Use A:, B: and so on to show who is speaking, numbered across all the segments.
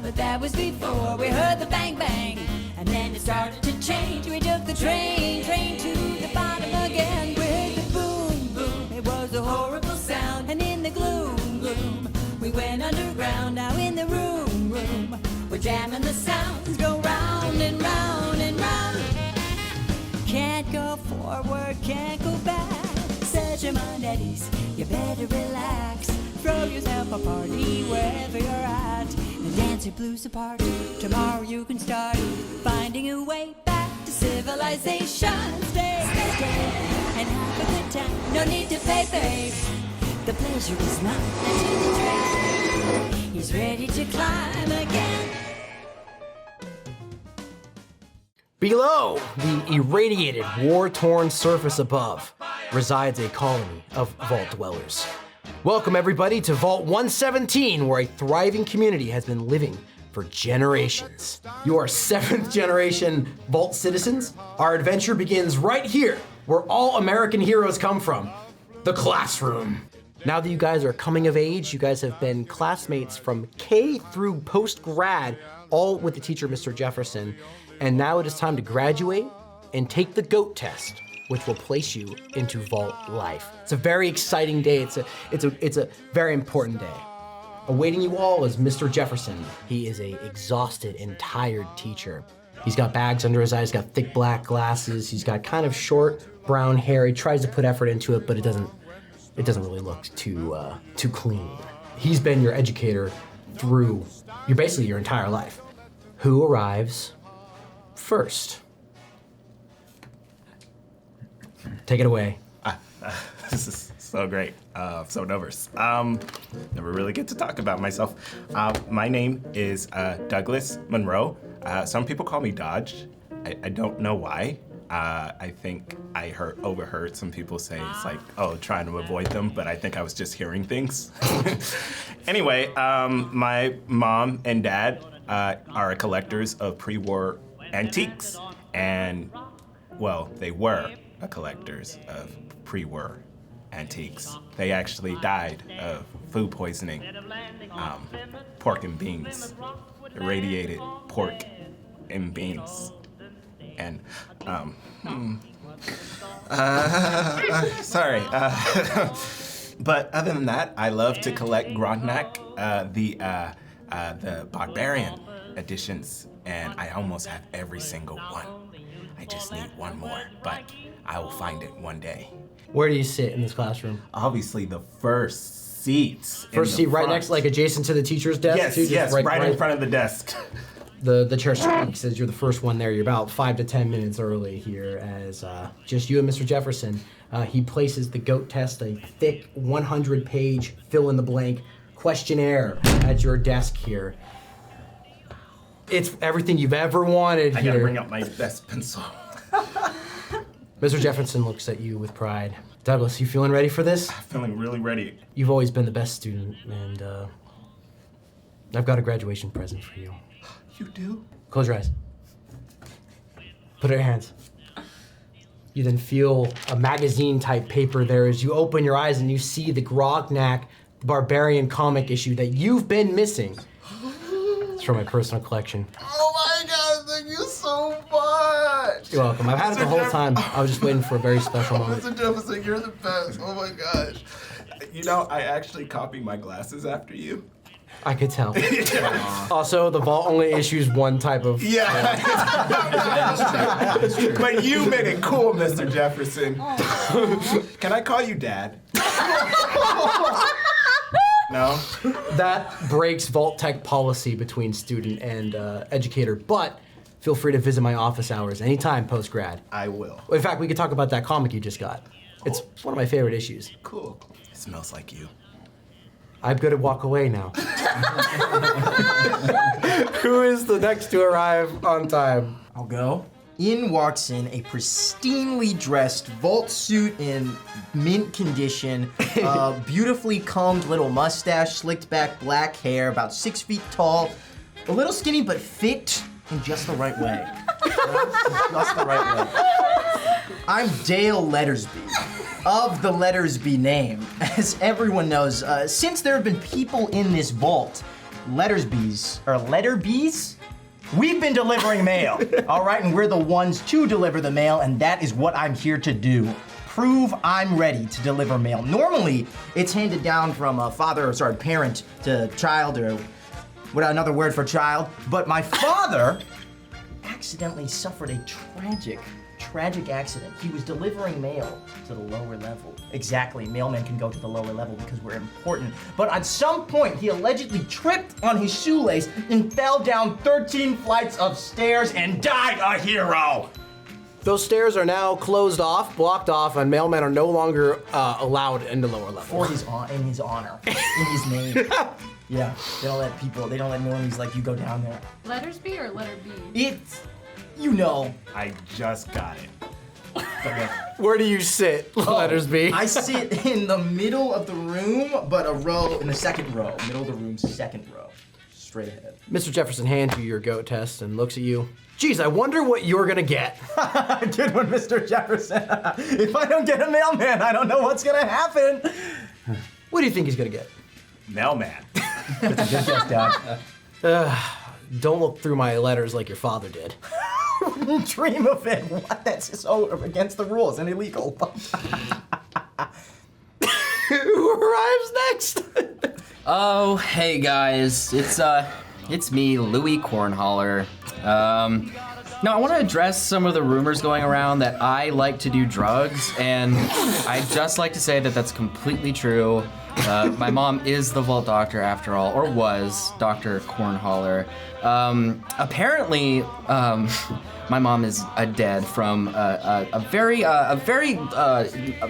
A: but that was before we heard the bang bang. And then it started to change. We took the train to the bottom again. We heard the boom, boom. It was a horrible sound. And in the gloom, gloom, we went underground. Now in the room, we're jamming the sounds. Go round and round and round. Can't go forward, can't go back. Set your mind at ease, you better relax. Throw yourself a party wherever you're at. The dance your blues apart. Tomorrow you can start finding a way back to civilization. Stay and have a good time. No need to pay, babe. The pleasure is not until the train. He's ready to climb again.
B: Below the irradiated, war-torn surface above resides a colony of vault dwellers. Welcome everybody to Vault 117, where a thriving community has been living for generations. You are 7th generation Vault citizens. Our adventure begins right here, where all American heroes come from, the classroom. Now that you guys are coming of age, you guys have been classmates from K through post-grad, all with the teacher, Mr. Jefferson. And now it is time to graduate and take the G.O.A.T test, which will place you into Vault life. It's a very exciting day. It's a very important day. Awaiting you all is Mr. Jefferson. He is a exhausted and tired teacher. He's got bags under his eyes, got thick black glasses. He's got kind of short brown hair. He tries to put effort into it, but it doesn't really look too clean. He's been your educator through basically your entire life. Who arrives first? Take it away.
C: This is so great. So nervous. Never really get to talk about myself. My name is Douglas Monroe. Some people call me Dodge. I don't know why. I think I overheard some people say it's like, oh, trying to avoid them, but I think I was just hearing things. Anyway, my mom and dad are collectors of pre-war antiques, and, well, they were collectors of pre-war antiques. They actually died of food poisoning, pork and beans, irradiated pork and beans. And, sorry. But other than that, I love to collect Grognak, the Barbarian editions, and I almost have every single one. I just need one more, but I will find it one day.
B: Where do you sit in this classroom?
C: Obviously, the first seats.
B: First seat right next, like adjacent to the teacher's desk?
C: Yes,
B: too?
C: yes, right in front of the desk.
B: The chair speaks as you're the first one there. You're about 5 to 10 minutes early here as just you and Mr. Jefferson. He places the G.O.A.T test, a thick 100-page fill-in-the-blank questionnaire at your desk here. It's everything you've ever wanted here.
C: I gotta bring out my best pencil.
B: Mr. Jefferson looks at you with pride. Douglas, you feeling ready for this?
C: I'm feeling really ready.
B: You've always been the best student, and I've got a graduation present for you.
C: You do?
B: Close your eyes. Put it in your hands. You then feel a magazine-type paper there as you open your eyes and you see the Grognak, the Barbarian comic issue that you've been missing. It's from my personal collection.
C: Oh my God, thank you so much!
B: You're welcome. I've had it the whole time. I was just waiting for a very special moment.
C: Mr. Jefferson, you're the best. Oh my gosh. You know, I actually copied my glasses after you.
B: I could tell. Also, the vault only issues one type of...
C: Yeah. But you made it cool, Mr. Jefferson. Can I call you Dad? No?
B: That breaks Vault Tech policy between student and educator, but feel free to visit my office hours anytime post-grad.
C: I will.
B: In fact, we could talk about that comic you just got. It's one of my favorite issues.
C: Cool. It smells like you.
B: I'm good at walk away now. Who is the next to arrive on time?
D: I'll go. In walks in a pristinely dressed vault suit in mint condition, beautifully combed little mustache, slicked back black hair, about 6 feet tall, a little skinny but fit in just the right way. Just the right way. I'm Dale Lettersbee, of the Lettersbee name. As everyone knows, since there have been people in this vault, Lettersbees. We've been delivering mail, all right? And we're the ones to deliver the mail, and that is what I'm here to do. Prove I'm ready to deliver mail. Normally, it's handed down from a parent to child, or what another word for child. But my father accidentally suffered a tragic accident. He was delivering mail to the lower level. Exactly, mailmen can go to the lower level because we're important. But at some point, he allegedly tripped on his shoelace and fell down 13 flights of stairs and died a hero.
B: Those stairs are now closed off, blocked off, and mailmen are no longer allowed in the lower level.
D: For his in his honor, in his name. Yeah, they don't let normies like you go down there.
E: Lettersbee or letter B?
D: It's, you know.
C: I just got it.
B: Where do you sit, Lettersbee?
D: I sit in the middle of the room, but a row in the second row. Middle of the room, second row. Straight ahead.
B: Mr. Jefferson hands you your GO.A.T test and looks at you. Geez, I wonder what you're gonna get.
D: Good one, Mr. Jefferson. If I don't get a mailman, I don't know what's gonna happen.
B: What do you think he's gonna get?
C: Mailman.
D: That's a good guess, Dad.
B: Don't look through my letters like your father did.
D: Dream of it. What? That's so against the rules and illegal.
B: Who arrives next?
F: Oh, hey guys, it's me, Louie Cornhaller. Now I want to address some of the rumors going around that I like to do drugs, and I'd just like to say that that's completely true. My mom is the Vault Doctor after all, or was Dr. Cornhaller. Apparently, my mom is dead from a very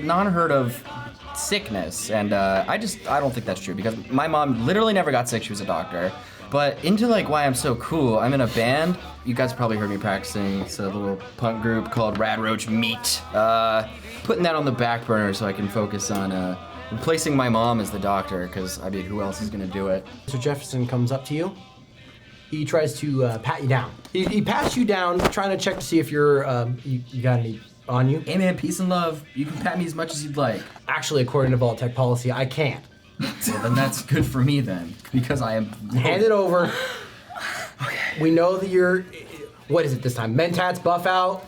F: non-heard of sickness, and I don't think that's true because my mom literally never got sick. She was a doctor. But into like why I'm so cool, I'm in a band. You guys probably heard me practicing. It's a little punk group called Rad Roach Meat. Putting that on the back burner so I can focus on replacing my mom as the doctor, because I mean, who else is gonna do it?
B: Mr. Jefferson comes up to you. He tries to pat you down. He pats you down, trying to check to see if you're you got any on you.
F: Hey man, peace and love. You can pat me as much as you'd like.
B: Actually, according to Vault Tech policy, I can't.
F: Well, then that's good for me then, because I am.
B: Hand it over. Okay. We know that you're. What is it this time? Mentats buff out.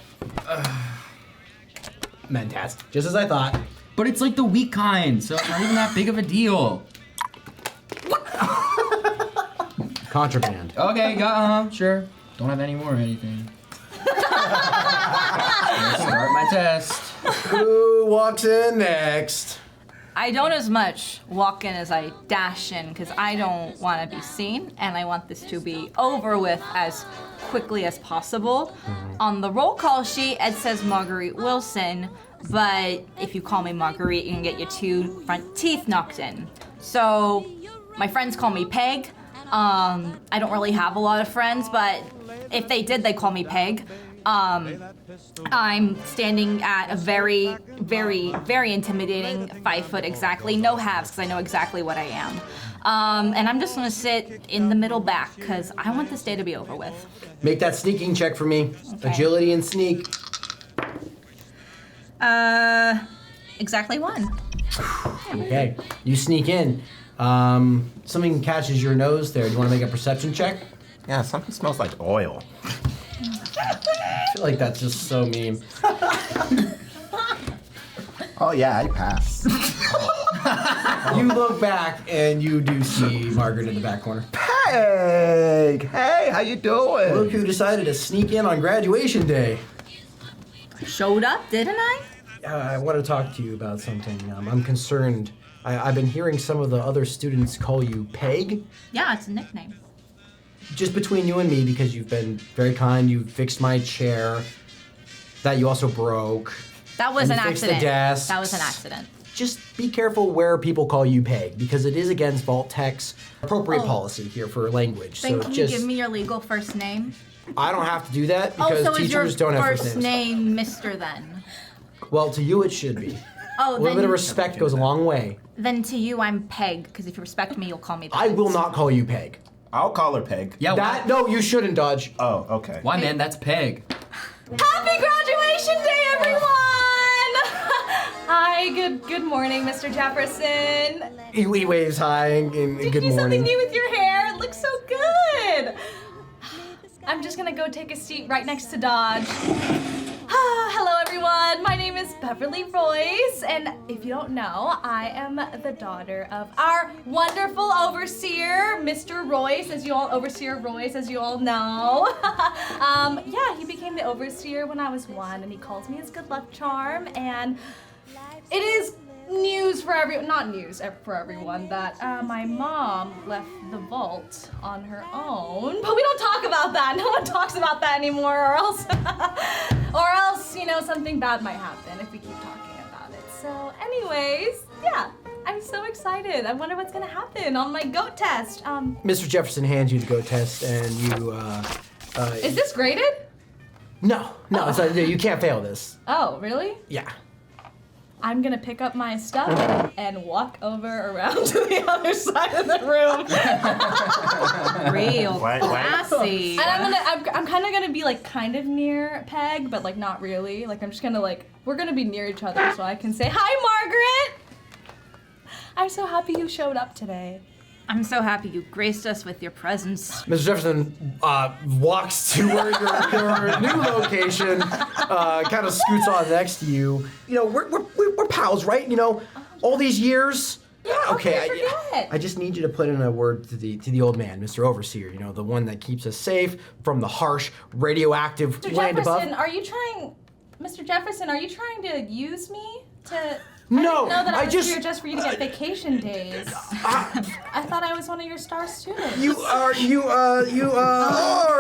B: Mentats, just as I thought.
F: But it's like the weak kind, so it's not even that big of a deal.
B: Contraband.
F: Okay, sure. Don't have any more or anything. Let's start my test.
B: Who walks in next?
E: I don't as much walk in as I dash in because I don't want to be seen and I want this to be over with as quickly as possible. On the roll call sheet, it says Marguerite Wilson, but if you call me Marguerite, you can get your 2 front teeth knocked in. So my friends call me Peg. I don't really have a lot of friends, but if they did, they call me Peg. I'm standing at a very, very, very intimidating 5 foot exactly, no halves because I know exactly what I am. And I'm just gonna sit in the middle back because I want this day to be over with.
B: Make that sneaking check for me.
E: Okay.
B: Agility and sneak.
E: Exactly 1.
B: Okay, you sneak in. Something catches your nose there. Do you want to make a perception check?
C: Yeah, something smells like oil.
B: I feel like that's just so mean.
C: Oh yeah, I passed.
B: You look back and you do see Margaret in the back corner.
C: Peg! Hey, how you doing?
B: Look who decided to sneak in on graduation day.
E: Showed up, didn't I?
B: I want to talk to you about something. I'm concerned. I've been hearing some of the other students call you Peg.
E: Yeah, it's a nickname.
B: Just between you and me, because you've been very kind. You fixed my chair. That you also broke.
E: That was
B: And
E: an
B: you fixed
E: accident.
B: the desks.
E: That was an accident.
B: Just be careful where people call you Peg, because it is against Vault Tech's appropriate
E: Oh.
B: policy here for language.
E: Then
B: So
E: can
B: just,
E: you give me your legal first name?
B: I don't have to do that
E: Oh,
B: because
E: so is your
B: teachers don't have
E: first
B: first names.
E: name Mr. then?
B: Well, to you it should be.
E: Oh,
B: A little bit of respect goes a long way.
E: Then to you I'm Peg, because if you respect me, you'll call me that.
B: I will not call you Peg.
C: I'll call her Peg.
F: Yeah,
B: That no, you shouldn't, Dodge.
C: Oh, okay.
F: why man? That's Peg.
E: Happy graduation day, everyone! Hi, good morning, Mr. Jefferson.
B: He waves hi and
E: Did
B: good
E: you do something
B: morning.
E: new with your hair? it looks so good. I'm just gonna go take a seat right next to Dodge. Hello everyone, my name is Beverly Royce, and if you don't know, I am the daughter of our wonderful overseer, Mr. Royce, Overseer Royce, as you all know. Yeah, he became the overseer when I was 1, and he calls me his good luck charm, and it is news for not news for everyone that my mom left the vault on her own. But we don't talk about that. No one talks about that anymore, or else, something bad might happen if we keep talking about it. So, anyways, yeah, I'm so excited. I wonder what's gonna happen on my GO.A.T test.
B: Mr. Jefferson hands you the GO.A.T test, and you.
E: Is this graded?
B: No, it's not, you can't fail this.
E: Oh, really?
B: Yeah.
E: I'm gonna pick up my stuff and walk over around to the other side of the room.
G: Real
C: What?
G: classy.
E: And I'm kind of gonna be like kind of near Peg, but like not really. Like I'm just gonna we're gonna be near each other so I can say, hi Margaret! I'm so happy you showed up today.
G: I'm so happy you graced us with your presence.
B: Mr. Jefferson walks to where your new location, kind of scoots on next to you. You know, we're pals, right? You know, all these years. Yeah, okay. I just need you to put in a word to the old man, Mr. Overseer. You know, the one that keeps us safe from the harsh radioactive land above.
E: Mr. Jefferson, are you trying to use me to?
B: No,
E: I didn't know that I was
B: just
E: here just for you to get vacation days. I thought I was one of your star students.
B: You are.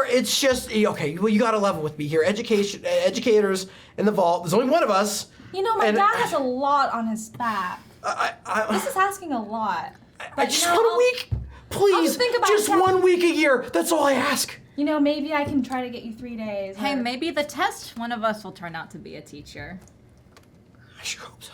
B: It's just okay. Well, you got to level with me here. Educators in the vault. There's only one of us.
E: You know, my dad has a lot on his back.
B: This
E: is asking a lot.
B: I just want a week, please.
E: think about
B: just
E: that.
B: 1 week a year. That's all I ask.
E: You know, maybe I can try to get you 3 days.
G: Hey, maybe the test, one of us will turn out to be a teacher.
B: I sure hope so.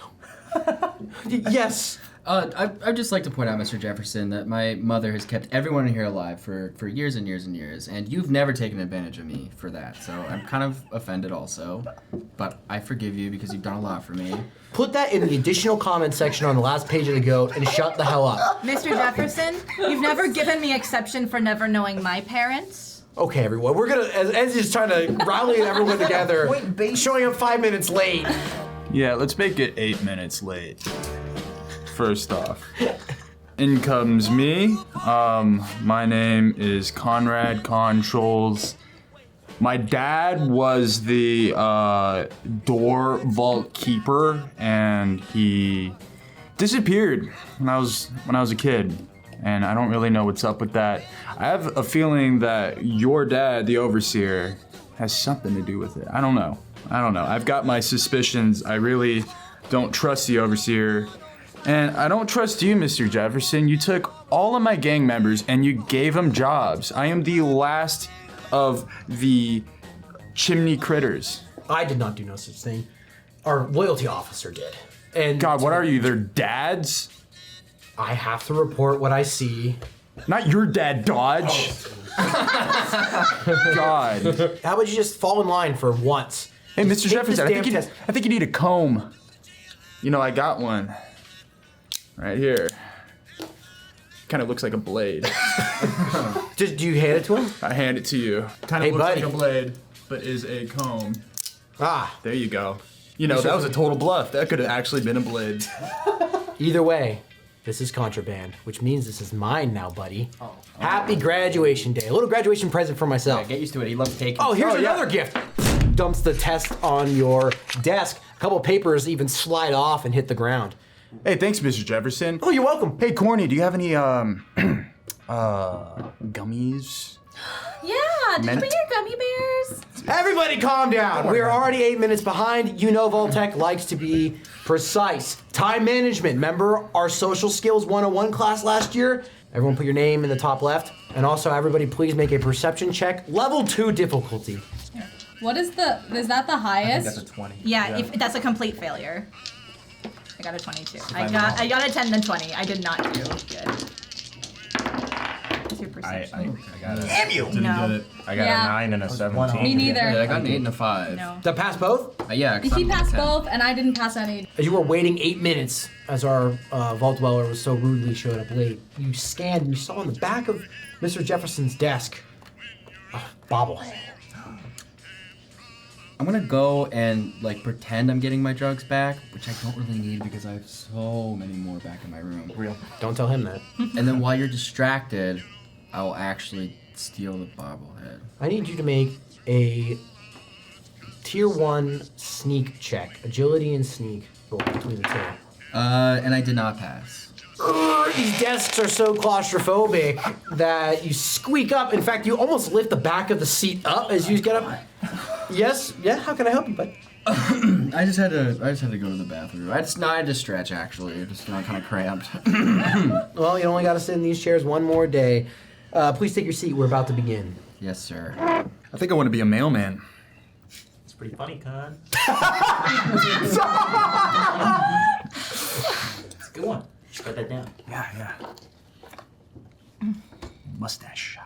B: Yes.
F: I'd just like to point out, Mr. Jefferson, that my mother has kept everyone in here alive for years and years and years, and you've never taken advantage of me for that, so I'm kind of offended also, but I forgive you because you've done a lot for me.
B: Put that in the additional comment section on the last page of the GO.A.T and shut the hell up.
G: Mr. Jefferson, you've never given me exception for never knowing my parents.
B: Okay, everyone, we're gonna, as he's trying to rally everyone together, showing up 5 minutes late.
H: Yeah, let's make it 8 minutes late. First off, in comes me. My name is Conrad Shoals. My dad was the door vault keeper, and he disappeared when I was a kid, and I don't really know what's up with that. I have a feeling that your dad, the overseer, has something to do with it. I don't know. I've got my suspicions. I really don't trust the overseer. And I don't trust you, Mr. Jefferson. You took all of my gang members and you gave them jobs. I am the last of the chimney critters.
B: I did not do no such thing. Our loyalty officer did. And
H: God, what are you, their dads?
B: I have to report what I see.
H: Not your dad, Dodge. God.
B: How about you just fall in line for once?
H: Hey, Mr. Jefferson,
B: I
H: think you need a comb. You know, I got one. Right here. Kind of looks like a blade.
B: Do you hand it to him?
H: I hand it to you. Kind of
B: Hey,
H: looks
B: buddy.
H: like a blade, but is a comb.
B: Ah,
H: There you go. You know, that was a total bluff. That could have actually been a blade.
B: either way, this is contraband, which means this is mine now, buddy. Happy graduation day. A little graduation present for myself.
F: Yeah, get used to it. He loves taking.
B: Oh, here's another gift. Dumps the test on your desk. A couple of papers even slide off and hit the ground.
H: Hey, thanks, Mr. Jefferson.
B: Oh, you're welcome.
H: Hey, Corny, do you have any, gummies?
E: Yeah, did you
H: Mint.
E: bring your gummy bears?
B: Everybody calm down. We're already 8 minutes behind. You know Vault-Tec likes to be precise. Time management. Remember our social skills 101 class last year? Everyone put your name in the top left. And also everybody please make a perception check. Level 2 difficulty.
E: What is that the highest?
F: That's a 20.
G: Yeah, if that's a complete failure. I got a 22. I got a 10 then 20. I did not do good. 2,
E: to perception.
C: I got it.
D: Damn you!
E: No.
C: I got
E: Yeah.
C: a 9 and a 17.
G: Me neither.
F: Yeah, I got an 8 and a 5.
E: No.
B: Did I pass both?
F: Yeah, 'cause
G: He
F: I'm
G: passed
F: 10.
G: both, and I didn't pass any.
B: As you were waiting 8 minutes, as our vault dweller was so rudely showed up late, you scanned and you saw on the back of Mr. Jefferson's desk a bobblehead.
F: I'm gonna go and like pretend I'm getting my drugs back, which I don't really need because I have so many more back in my room.
B: Real. Don't tell him that.
F: And then while you're distracted, I will actually steal the bobblehead.
B: I need you to make a tier 1 sneak check. Agility and sneak. Go between the two.
F: And I did not pass.
B: These desks are so claustrophobic that you squeak up. In fact, you almost lift the back of the seat up as you get up. Yes, yeah, how can I help you, bud?
F: I just had to go to the bathroom. I had to stretch actually. I just kind of cramped.
B: Well, you only got to sit in these chairs one more day. Please take your seat. We're about to begin.
F: Yes, sir.
H: I think I want to be a mailman.
C: It's pretty funny, Con.
I: It's a good one. Write that down.
H: Yeah. Mustache.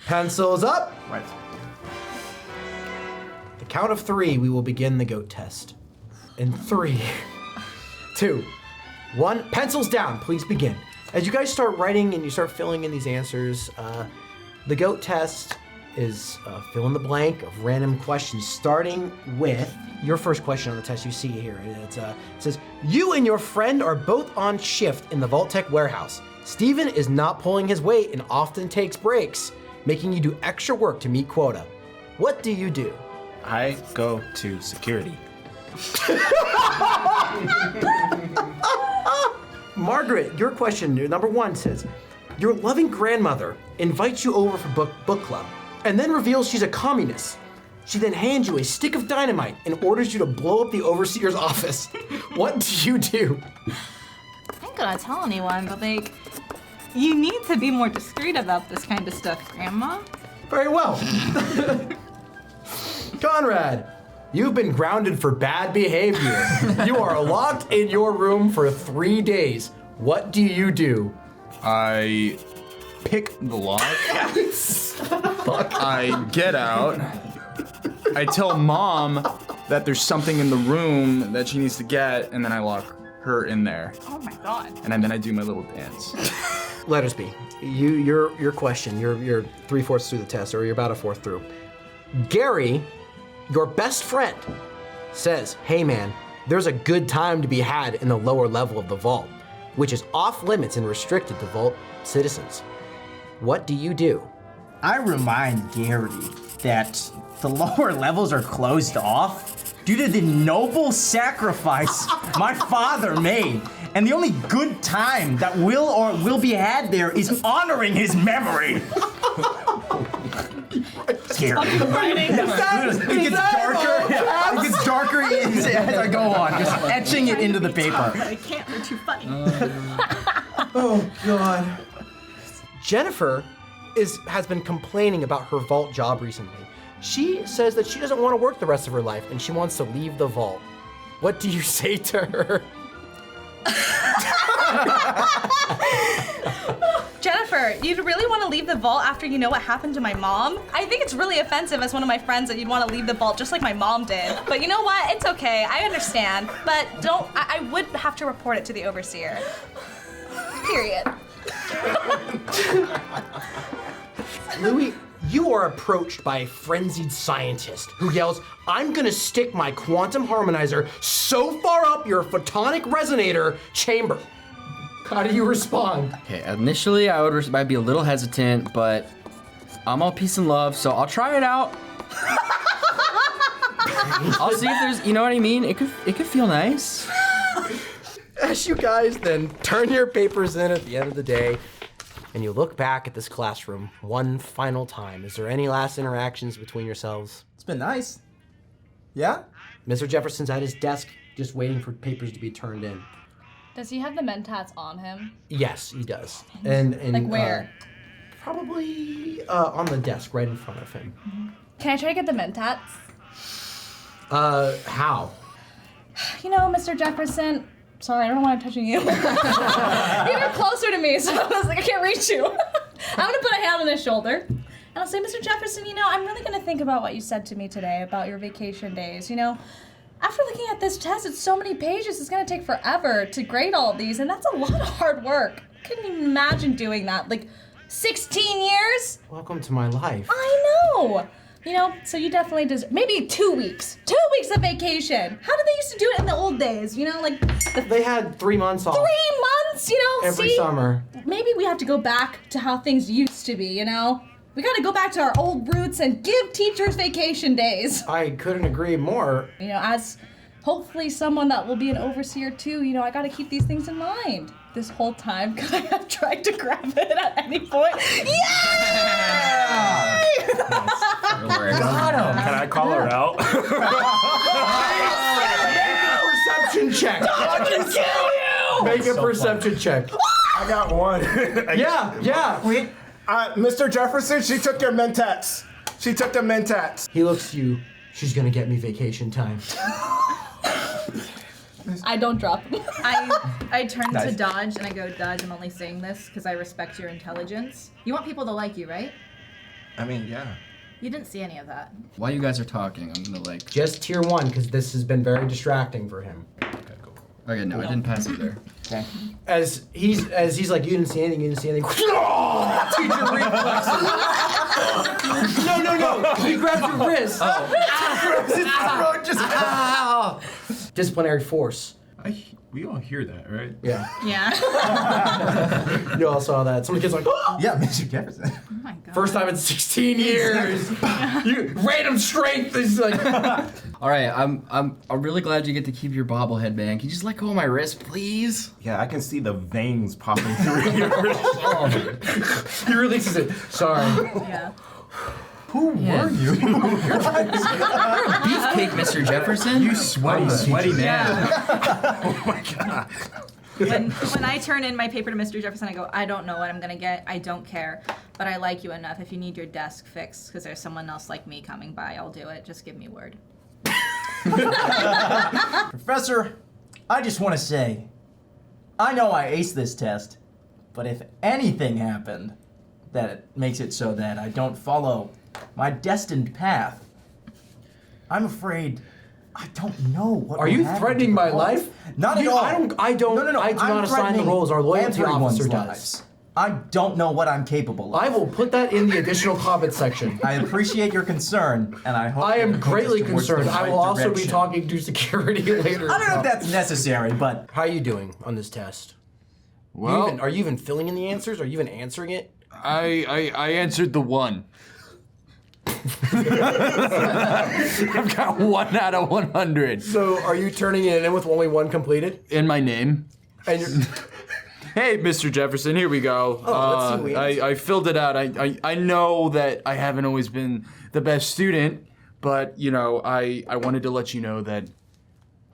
B: Pencils up.
C: Right.
B: The count of 3, we will begin the GO.A.T test. In 3, 2, 1. Pencils down. Please begin. As you guys start writing and you start filling in these answers, the GO.A.T test is fill in the blank of random questions, starting with your first question on the test you see here. It says, you and your friend are both on shift in the Vault Tech warehouse. Steven is not pulling his weight and often takes breaks, making you do extra work to meet quota. What do you do?
C: I go to security.
B: Margaret, your question, number 1 says, your loving grandmother invites you over for book club and then reveals she's a communist. She then hands you a stick of dynamite and orders you to blow up the overseer's office. What do you do?
E: I ain't gonna tell anyone, but like, you need to be more discreet about this kind of stuff, Grandma.
B: Very well. Conrad, you've been grounded for bad behavior. You are locked in your room for 3 days. What do you do?
H: I pick the lock. I get out. I tell Mom that there's something in the room that she needs to get, and then I lock her in there.
E: Oh my god.
H: And then I do my little dance.
B: Lettersbee, your question, you're 3/4 through the test, or you're about a 4th through. Gary, your best friend, says, hey man, there's a good time to be had in the lower level of the vault, which is off limits and restricted to vault citizens. What do you do?
D: I remind Gary that the lower levels are closed off due to the noble sacrifice my father made. And the only good time that will be had there is honoring his memory. Gary. It gets darker. It gets darker as I go on, just etching it into the paper.
E: I can't, they're too funny.
B: Oh God. Jennifer has been complaining about her vault job recently. She says that she doesn't want to work the rest of her life and she wants to leave the vault. What do you say to her?
G: Jennifer, you'd really want to leave the vault after you know what happened to my mom? I think it's really offensive as one of my friends that you'd want to leave the vault just like my mom did. But you know what? It's okay. I understand. But I would have to report it to the overseer. Period.
B: Louie, you are approached by a frenzied scientist who yells, I'm gonna stick my quantum harmonizer so far up your photonic resonator chamber. How do you respond?
F: Okay, initially I'd be a little hesitant, but I'm all peace and love, so I'll try it out. I'll see if there's, you know what I mean? It could feel nice.
B: As you guys then turn your papers in at the end of the day, and you look back at this classroom one final time, is there any last interactions between yourselves?
D: It's been nice. Yeah?
B: Mr. Jefferson's at his desk, just waiting for papers to be turned in.
G: Does he have the mentats on him?
B: Yes, he does. And
G: Like where?
B: Probably on the desk right in front of him.
G: Can I try to get the mentats?
B: How?
G: You know, Mr. Jefferson. Sorry, I don't know why I'm touching you. You're closer to me, so I was like, I can't reach you. I'm gonna put a hand on his shoulder. And I'll say, Mr. Jefferson, I'm really gonna think about what you said to me today about your vacation days. After looking at this test, it's so many pages, it's gonna take forever to grade all of these, and that's a lot of hard work. Couldn't even imagine doing that. 16 years?
B: Welcome to my life.
G: I know! So you definitely deserve, maybe 2 weeks. 2 weeks of vacation. How did they used to do it in the old days?
B: They had 3 months off.
G: 3 months,
B: Every
G: see?
B: summer.
G: Maybe we have to go back to how things used to be, We gotta go back to our old roots and give teachers vacation days.
B: I couldn't agree more.
G: As hopefully someone that will be an overseer too, I gotta keep these things in mind. This whole time, could I have tried to grab it at any point? Yeah!
C: Got him. Can I call her out?
B: Perception check.
C: I can kill you!
B: Make a perception check.
C: I got one.
B: Yeah.
C: Wait. Mr. Jefferson, she took your Mentats. She took the Mentats.
B: He looks at you. She's gonna get me vacation time.
G: I don't drop them.
E: I turn to Dodge and I go, Dodge, I'm only saying this because I respect your intelligence. You want people to like you, right?
C: I mean, yeah.
E: You didn't see any of that.
F: While you guys are talking, I'm gonna
B: Just tier 1, because this has been very distracting for him.
F: Okay, no, I didn't pass either.
B: Okay. As he's like, you didn't see anything. Teacher reflexes. No. He grabs your wrist. Disciplinary force.
H: We all hear that, right?
B: Yeah.
E: Yeah.
B: You all saw that. Some of the kids are like,
D: Yeah, Mr. Jefferson.
E: Oh my god.
B: first time in 16 years. Random strength is like.
F: All right, I'm really glad you get to keep your bobblehead, man. Can you just let go of my wrist, please?
C: Yeah, I can see the veins popping through your
B: He releases it. Sorry.
E: Yeah.
D: Who were you?
F: Beefcake, Mr. Jefferson.
H: You sweaty man.
C: Oh my god.
E: When I turn in my paper to Mr. Jefferson, I go, I don't know what I'm gonna get. I don't care, but I like you enough. If you need your desk fixed because there's someone else like me coming by, I'll do it. Just give me word.
D: Professor, I just want to say, I know I aced this test, but if anything happened that makes it so that I don't follow my destined path, I'm afraid I don't know what
B: Are
D: will
B: you
D: happen
B: threatening
D: to
B: my
D: the
B: life?
D: Not at
B: You-
D: all.
B: I do
D: No.
B: not
D: I'm
B: assign the
D: threatening
B: roles. Our loyalty
D: everyone's
B: officer
D: lives.
B: does.
D: I don't know what I'm capable of.
B: I will put that in the additional comments section.
D: I appreciate your concern, and I hope
B: I am
D: it points us
B: greatly
D: towards the
B: concerned. I will
D: right
B: also be
D: direction.
B: talking to security later.
D: I don't know if that's necessary, but
B: How are you doing on this test?
H: Well,
B: Are you even filling in the answers? Are you even answering it?
H: I answered the one. I've got 1 out of 100
B: So are you turning it in with only one completed?
H: in my name.
B: And you're,
H: Hey, Mr. Jefferson, here we go.
B: let's see what he has.
H: I filled it out. I know that I haven't always been the best student, but I wanted to let you know that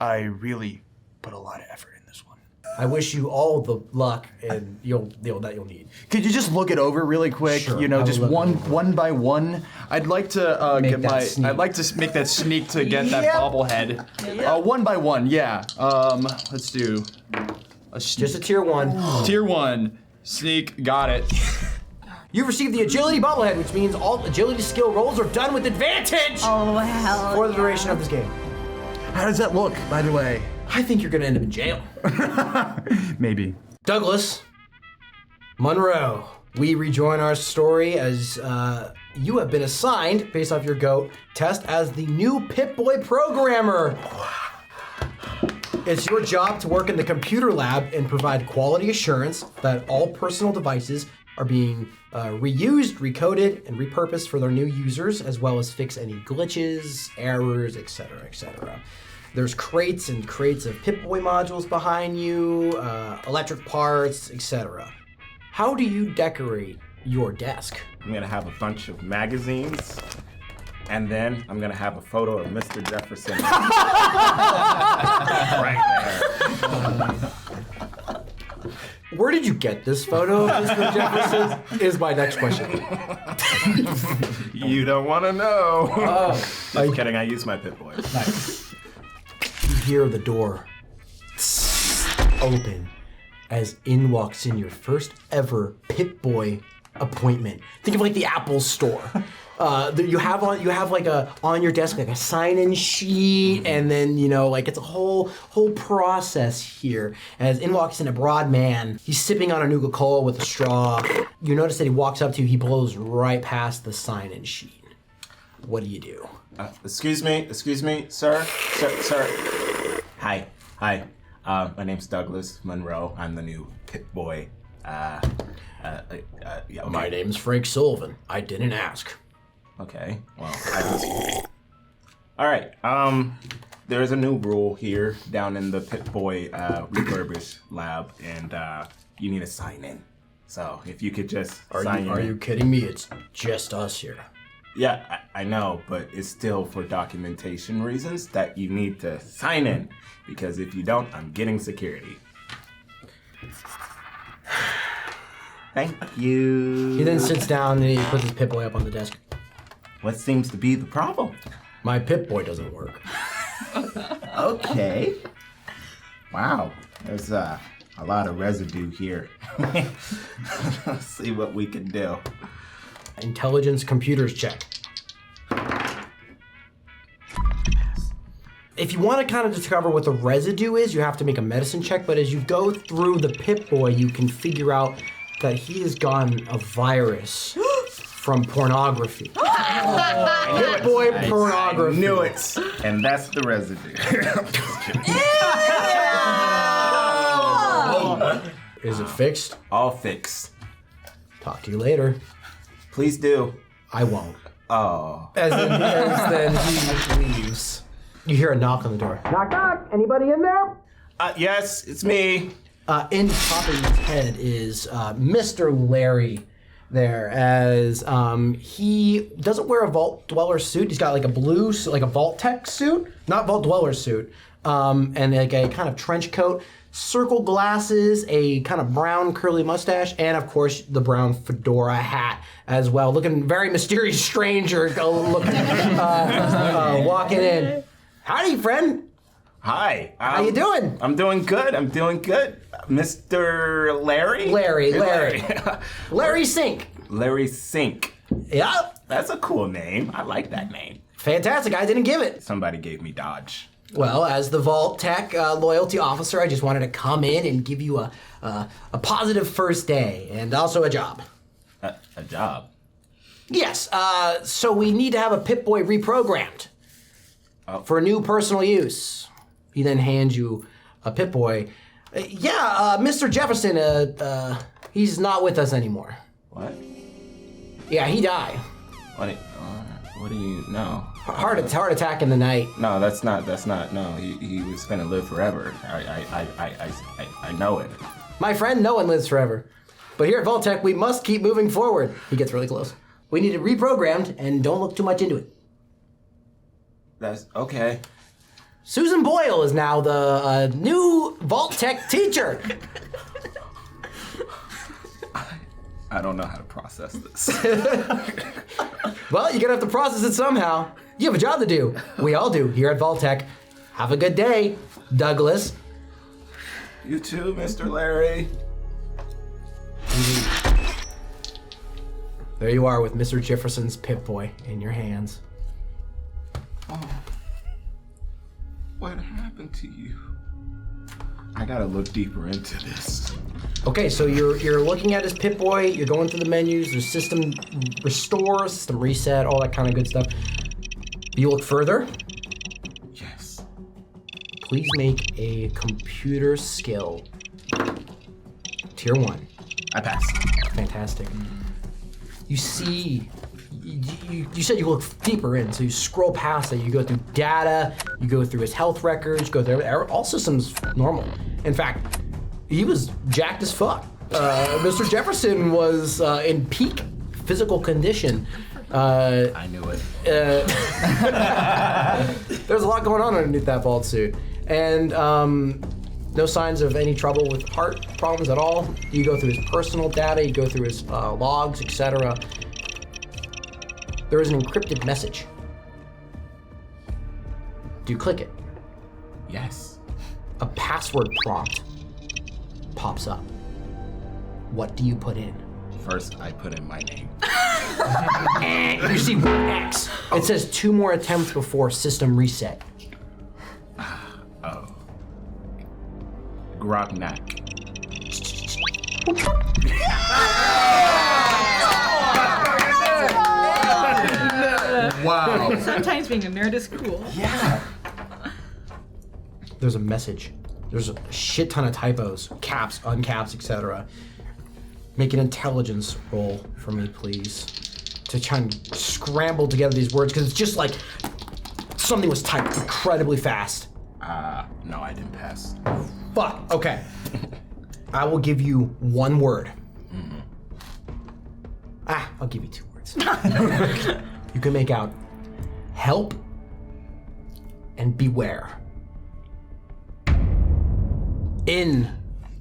H: I really put a lot of effort in this one.
B: I wish you all the luck and that you'll need.
H: Could you just look it over really quick?
B: Sure, I will
H: Just
B: look it
H: one
B: over.
H: one by one. I'd like to
B: Make
H: get
B: that
H: my.
B: sneak.
H: I'd like to make that sneak to get that
D: Yep.
H: bobblehead. One by one, yeah. Let's do
B: Just a tier 1.
H: tier 1 sneak. Got it.
B: You've received the agility bobblehead, which means all agility skill rolls are done with advantage
E: Oh hell.
B: for the duration of this game.
H: How does that look, by the way?
B: I think you're gonna end up in jail.
H: Maybe.
B: Douglas, Monroe, we rejoin our story as you have been assigned, based off your G.O.A.T test, as the new Pipboy Programmer. It's your job to work in the computer lab and provide quality assurance that all personal devices are being reused, recoded, and repurposed for their new users, as well as fix any glitches, errors, etc., etc. There's crates and crates of Pip-Boy modules behind you, electric parts, etc. How do you decorate your desk?
C: I'm gonna have a bunch of magazines, and then I'm gonna have a photo of Mr. Jefferson right there.
B: Where did you get this photo of Mr. Jefferson? Is my next question.
C: You don't want to know.
B: Oh.
C: Just kidding. I use my Pip-Boy.
B: You hear the door open as in walks in your first ever Pip-Boy appointment. Think of like the Apple Store. You have like on your desk like a sign-in sheet, and then like it's a whole process here. As in walks in a broad man, he's sipping on a Nuka-Cola with a straw. You notice that he walks up to you, he blows right past the sign-in sheet. What do you do?
C: Excuse me, sir. Hi. My name's Douglas Monroe. I'm the new Pipboy. Yeah, okay.
B: My name's Frank Sullivan. I didn't ask.
C: Okay, well, all right, there's a new rule here down in the Pipboy refurbish lab, and you need to sign in. So if you could just sign in.
B: Are you kidding me? It's just us here.
C: Yeah, I know, but it's still for documentation reasons that you need to sign in, because if you don't, I'm getting security. Thank you.
B: He then sits down and he puts his Pip-Boy up on the desk.
C: What seems to be the problem?
B: My Pip-Boy doesn't work.
C: Okay. Wow, there's a lot of residue here. Let's see what we can do.
B: Intelligence computers check. If you want to kind of discover what the residue is, you have to make a medicine check, but as you go through the Pip-Boy, you can figure out that he has gotten a virus from pornography. Pip-Boy pornography.
C: I knew it. And that's the residue.
B: Is it fixed?
C: All fixed.
B: Talk to you later.
C: Please do.
B: I won't.
C: Oh.
B: As then he leaves. You hear a knock on the door. Knock, knock. Anybody in there?
C: Yes, it's me.
B: In popping his head is Mr. Larry there, as he doesn't wear a Vault Dweller suit. He's got like a blue, like a Vault Tech suit, not Vault Dweller suit, and like a kind of trench coat, circle glasses, a kind of brown curly mustache, and of course the brown fedora hat as well. Looking very mysterious stranger walking in. Howdy, friend.
C: Hi.
B: How you doing?
C: I'm doing good. Mr. Larry?
B: Larry. Larry Sink.
C: Larry Sink.
B: Yep.
C: That's a cool name. I like that name.
B: Fantastic. I didn't give it.
C: Somebody gave me Dodge.
B: Well, as the Vault Tech loyalty officer, I just wanted to come in and give you a positive first day and also a job.
C: A job?
B: Yes. So we need to have a Pip-Boy reprogrammed for new personal use. He then hands you a Pip-Boy. Mr. Jefferson, he's not with us anymore.
C: What?
B: Yeah, he died.
C: What do you know?
B: Heart attack in the night.
C: No, that's not, no, he was gonna live forever. I know it.
B: My friend, no one lives forever. But here at Vault-Tec, we must keep moving forward. He gets really close. We need it reprogrammed, and don't look too much into it.
C: That's okay.
B: Susan Boyle is now the new Vault-Tec teacher.
C: I don't know how to process this.
B: Well, you're gonna have to process it somehow. You have a job to do. We all do here at Vault-Tec. Have a good day, Douglas.
C: You too, Mr. Larry.
B: There you are with Mr. Jefferson's Pip-Boy in your hands.
C: Oh. What happened to you? I gotta look deeper into this.
B: Okay, so you're looking at his Pip-Boy, you're going through the menus, there's system restore, system reset, all that kind of good stuff. You look further?
C: Yes.
B: Please make a computer skill. Tier 1.
C: I passed.
B: Fantastic. You see, you said you look deeper in, so you scroll past it, you go through data, you go through his health records, you go through all systems normal. In fact, he was jacked as fuck. Mr. Jefferson was in peak physical condition.
C: I knew it.
B: There's a lot going on underneath that vault suit. And no signs of any trouble with heart problems at all. You go through his personal data, you go through his logs, etc. There is an encrypted message. Do you click it?
C: Yes.
B: A password prompt pops up. What do you put in?
C: First, I put in my name.
B: You see one X. It says 2 more attempts before system reset.
C: Oh. Grognak.
H: Wow.
E: Sometimes being a nerd is cool.
B: Yeah. There's a message. There's a shit ton of typos, caps, uncaps, etc. Make an intelligence roll for me, please, to try and scramble together these words, because it's just like something was typed incredibly fast.
C: No, I didn't pass.
B: Fuck. Okay. I will give you 1 word. I'll give you 2 words. You can make out help and beware. In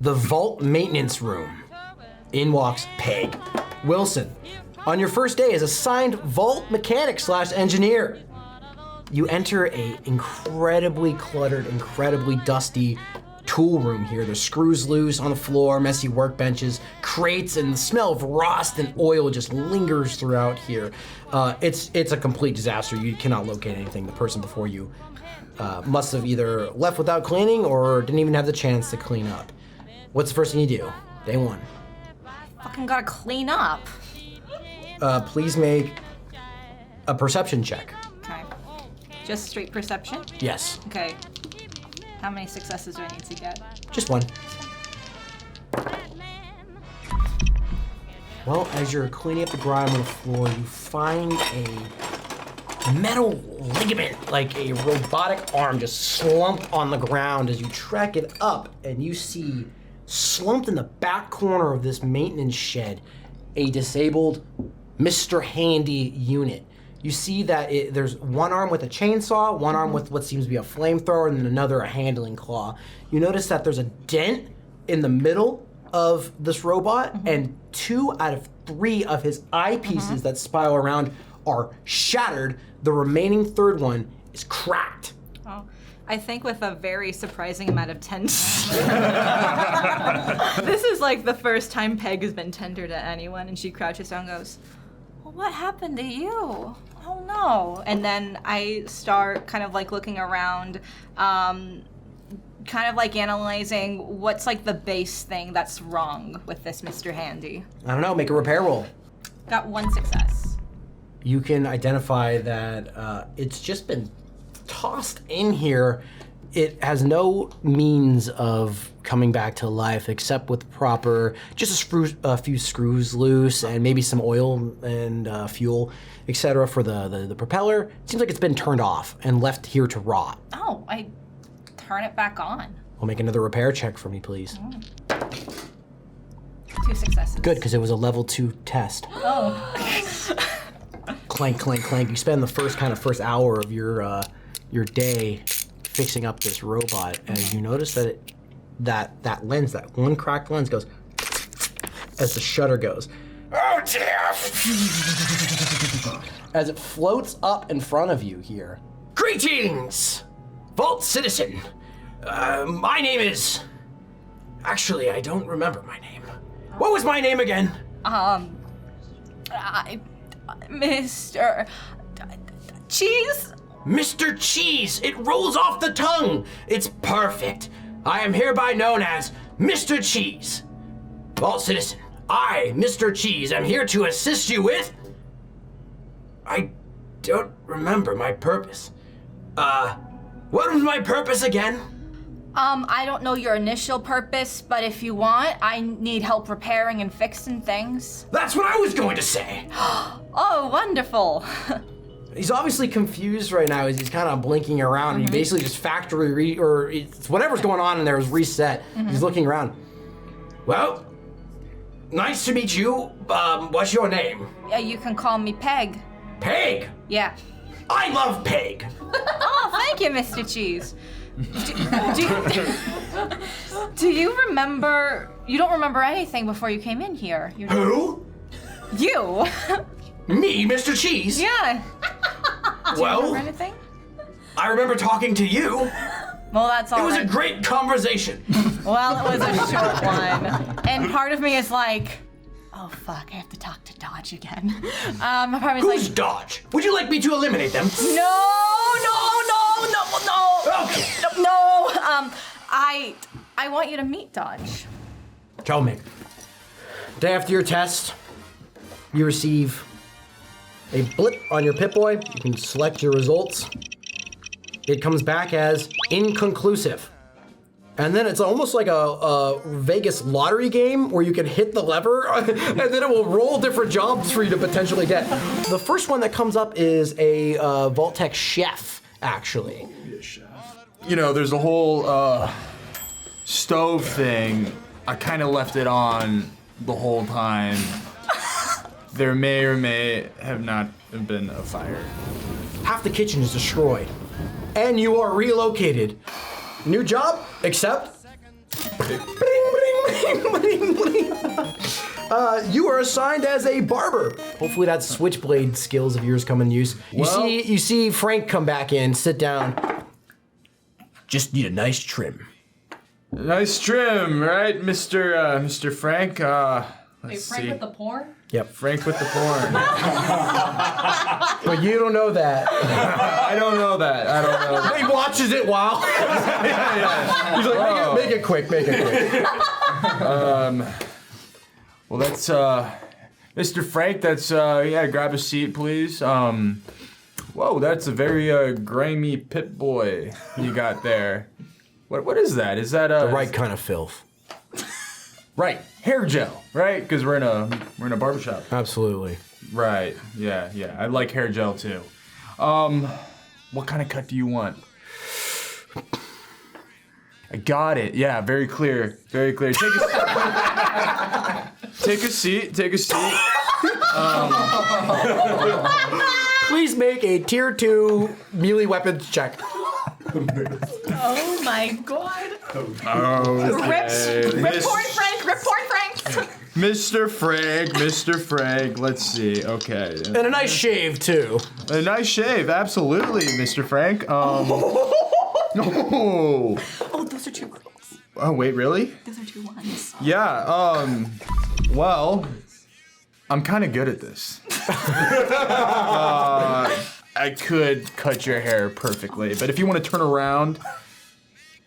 B: the vault maintenance room, in walks Peg. Wilson, on your first day as assigned vault mechanic / engineer. You enter a incredibly cluttered, incredibly dusty tool room here. There's screws loose on the floor, messy workbenches, crates, and the smell of rust and oil just lingers throughout here. It's a complete disaster. You cannot locate anything. The person before you must have either left without cleaning or didn't even have the chance to clean up. What's the first thing you do? Day 1.
E: Fucking gotta clean up.
B: Please make a perception check.
E: Okay. Just straight perception?
B: Yes.
E: Okay. How many successes do I need to get?
B: Just 1. Well, as you're cleaning up the grime on the floor, you find a metal ligament, like a robotic arm, just slumped on the ground as you track it up, and you see slumped in the back corner of this maintenance shed a disabled Mr. Handy unit. You see that there's one arm with a chainsaw, one arm with what seems to be a flamethrower, and then another a handling claw. You notice that there's a dent in the middle of this robot, and 2 out of 3 of his eyepieces that spiral around are shattered. The remaining 3rd one is cracked.
E: Oh, I think with a very surprising amount of tense. This is like the first time Peg has been tender to anyone, and she crouches down and goes, well, what happened to you? Oh no. And then I start kind of like looking around, kind of like analyzing what's like the base thing that's wrong with this Mr. Handy.
B: I don't know, make a repair roll.
E: Got 1 success.
B: You can identify that it's just been tossed in here. It has no means of coming back to life except with proper, just a few screws loose and maybe some oil and fuel, etc. for the propeller. It seems like it's been turned off and left here to rot.
E: Oh, I turn it back on.
B: Well, make another repair check for me, please.
E: 2 successes.
B: Good, because it was a level 2 test.
E: Oh.
B: Clank, clank, clank. You spend the first hour of your day fixing up this robot, and you notice that that lens, that one cracked lens, goes as the shutter goes. Oh dear! As it floats up in front of you here. Greetings, Vault Citizen. My name is. Actually, I don't remember my name. What was my name again?
E: Mr. Cheese?
B: Mr. Cheese! It rolls off the tongue! It's perfect. I am hereby known as Mr. Cheese. Vault Citizen, I, Mr. Cheese, am here to assist you with... I don't remember my purpose. What was my purpose again?
E: I don't know your initial purpose, but if you want, I need help repairing and fixing things.
B: That's what I was going to say!
E: Oh, wonderful.
B: He's obviously confused right now as he's kind of blinking around, and he basically just it's whatever's going on in there is reset. He's looking around. Well, nice to meet you. What's your name?
E: You can call me Peg.
B: Peg?
E: Yeah.
B: I love Peg.
E: Oh, thank you, Mr. Cheese. Do you remember? You don't remember anything before you came in here.
B: Who?
E: You.
B: Me, Mr. Cheese?
E: Yeah.
B: Well,
E: Remember anything?
B: I remember talking to you.
E: Well, that's all
B: It was
E: right.
B: a great conversation.
E: Well, it was a short one. And part of me is like, Oh fuck, I have to talk to Dodge again. My partner's like,
B: Who's Dodge? Would you like me to eliminate them?
E: no.
B: Okay.
E: No. I want you to meet Dodge.
B: Troublemaker. Day after your test, you receive a blip on your Pipboy. You can select your results. It comes back as inconclusive. And then it's almost like a Vegas lottery game where you can hit the lever and then it will roll different jobs for you to potentially get. The first one that comes up is a Vault-Tec chef, actually.
H: You know, there's a whole stove thing. I kind of left it on the whole time. There may or may have not been a fire.
B: Half the kitchen is destroyed. And you are relocated. New job, except. Bling, bling, bling, bling, bling. You are assigned as a barber. Hopefully that switchblade skills of yours come in use. You see Frank come back in, sit down. Just need a nice trim.
H: Nice trim, right, Mr. Frank? Let's see.
G: Frank with the porn?
B: Yep.
H: Frank with the porn.
B: But you don't know that.
H: I don't know that.
B: He watches it while.
H: Yeah.
B: He's like, make it quick.
H: Well, that's Mr. Frank. That's grab a seat, please. Whoa, that's a very grimy Pip-Boy you got there. What is that? Is that
B: The right kind of filth.
H: Right, hair gel, right? Because we're in a barbershop.
B: Absolutely.
H: Right. Yeah. I like hair gel too. What kind of cut do you want? I got it. Yeah, very clear. Take a seat.
B: Please make a tier 2 melee weapons check.
G: Oh my god.
H: Okay.
G: Report Frank.
H: Mr. Frank, let's see. Okay.
B: And a nice shave, too.
H: A nice shave, absolutely, Mr. Frank. No.
E: Oh, those are 2 girls.
H: Oh, wait, really?
E: Those are 2 ones.
H: Yeah, well, I'm kind of good at this. I could cut your hair perfectly, but if you want to turn around,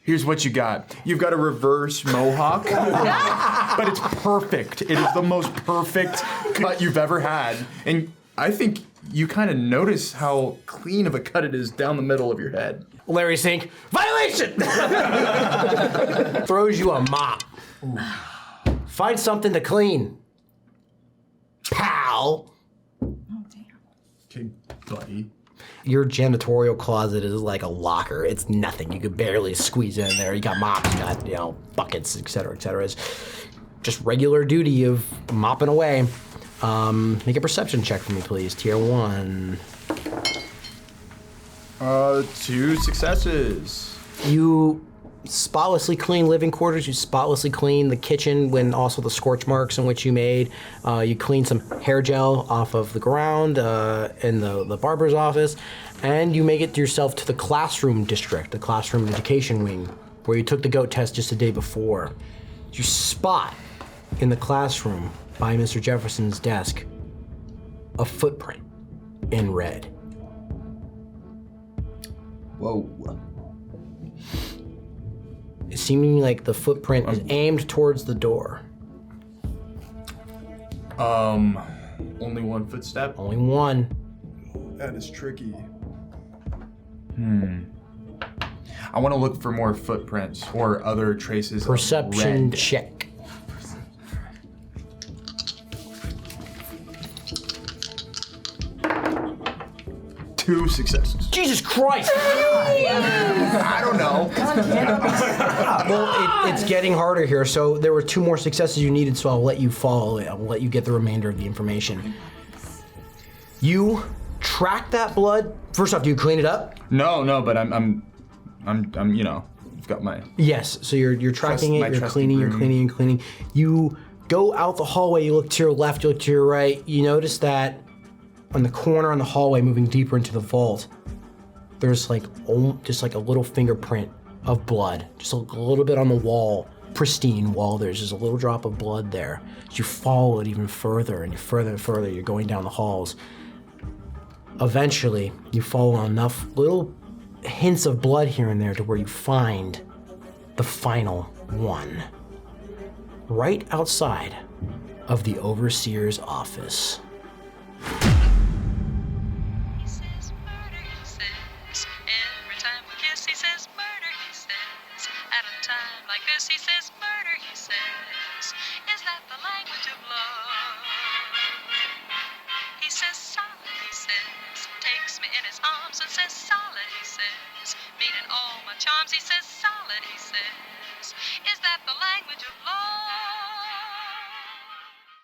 H: here's what you got. You've got a reverse mohawk, but it's perfect. It is the most perfect cut you've ever had. And I think you kind of notice how clean of a cut it is down the middle of your head.
B: Larry Sink, violation! Throws you a mop. Find something to clean. Pal.
E: Oh, damn.
H: Okay, buddy.
B: Your janitorial closet is like a locker. It's nothing. You could barely squeeze in there. You got mops, you got, buckets, et cetera, et cetera. It's just regular duty of mopping away. Make a perception check for me, please. Tier 1.
H: 2 successes.
B: You spotlessly clean living quarters. You spotlessly clean the kitchen when also the scorch marks in which you made. You clean some hair gel off of the ground in the barber's office. And you make it yourself to the classroom district, the classroom education wing, where you took the G.O.A.T test just a day before. You spot in the classroom by Mr. Jefferson's desk a footprint in red.
F: Whoa.
B: Seeming like the footprint is aimed towards the door.
H: Only one footstep?
B: Only one.
H: That is tricky. I want to look for more footprints or other traces
B: Perception
H: of red.
B: check.
H: Two successes.
B: Jesus Christ!
H: I don't know.
B: Well, it's getting harder here. So there were 2 more successes you needed, so I'll let you follow it. I'll let you get the remainder of the information. You track that blood. First off, do you clean it up?
H: No, but I'm I've got my.
B: Yes. So you're tracking
H: My
B: it. You're
H: trusty
B: cleaning. You're
H: broom.
B: cleaning and cleaning. You go out the hallway. You look to your left. You look to your right. You notice that on the corner on the hallway, moving deeper into the vault, there's just like a little fingerprint of blood, just a little bit on the wall pristine wall. There's just a little drop of blood there. As you follow it even further and further and further, you're going down the halls. Eventually, you follow enough little hints of blood here and there to where you find the final one. Right outside of the overseer's office.
J: He says murder, he says. Every time we kiss, he says murder, he says. At a time like this, he says murder, he says. Is that the language of love? He says solid, he says. Takes me in his arms and says solid, he says. Meaning all my charms, he says solid, he says. Is that the language of love?